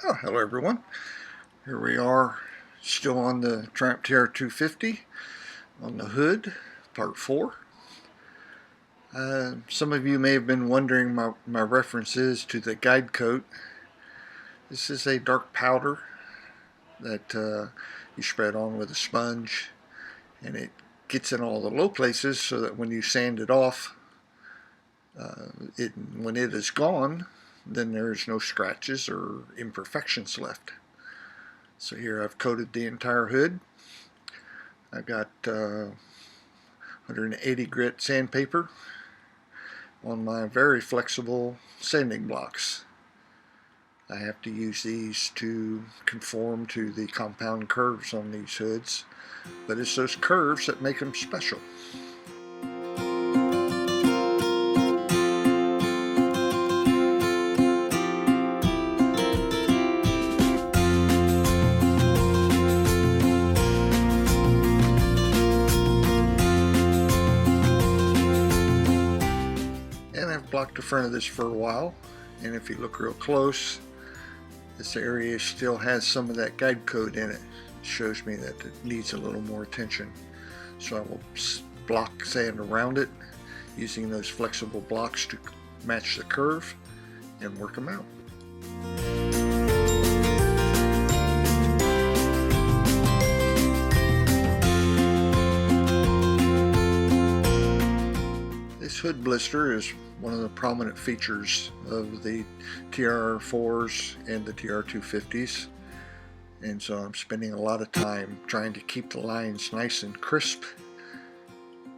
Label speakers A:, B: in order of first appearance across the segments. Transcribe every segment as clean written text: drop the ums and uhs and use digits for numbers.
A: Oh, hello everyone. Here we are, still on the Triumph TR250 on the hood, part 4. Some of you may have been wondering my references to the guide coat. This is a dark powder that you spread on with a sponge, and it gets in all the low places so that when you sand it off, when it is gone, then there's no scratches or imperfections left. So here I've coated the entire hood. I got 180 grit sandpaper on my very flexible sanding blocks. I have to use these to conform to the compound curves on these hoods, but it's those curves that make them special. And I've blocked the front of this for a while, and if you look real close, this area still has some of that guide coat in it. It shows me that it needs a little more attention. So I will block sand around it using those flexible blocks to match the curve and work them out. This hood blister is one of the prominent features of the TR4s and the TR250s, and so I'm spending a lot of time trying to keep the lines nice and crisp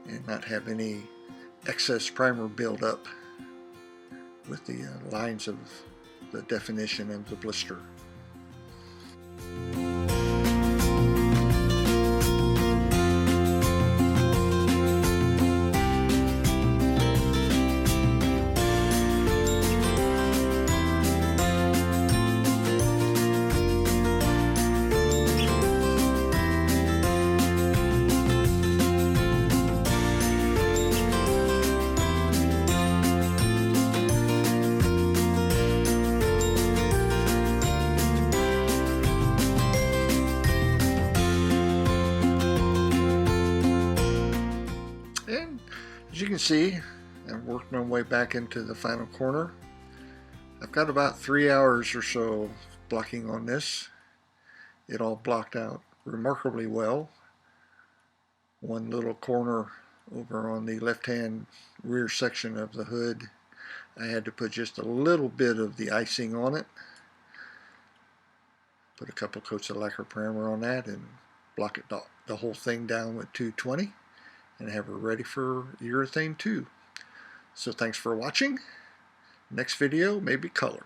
A: and not have any excess primer build up with the lines of the definition of the blister. And as you can see, I've worked my way back into the final corner. I've got about 3 hours or so blocking on this. It all blocked out remarkably well. One little corner over on the left-hand rear section of the hood, I had to put just a little bit of the icing on it. Put a couple coats of lacquer primer on that and block it the whole thing down with 220 and have her ready for urethane too. So thanks for watching. Next video may be color.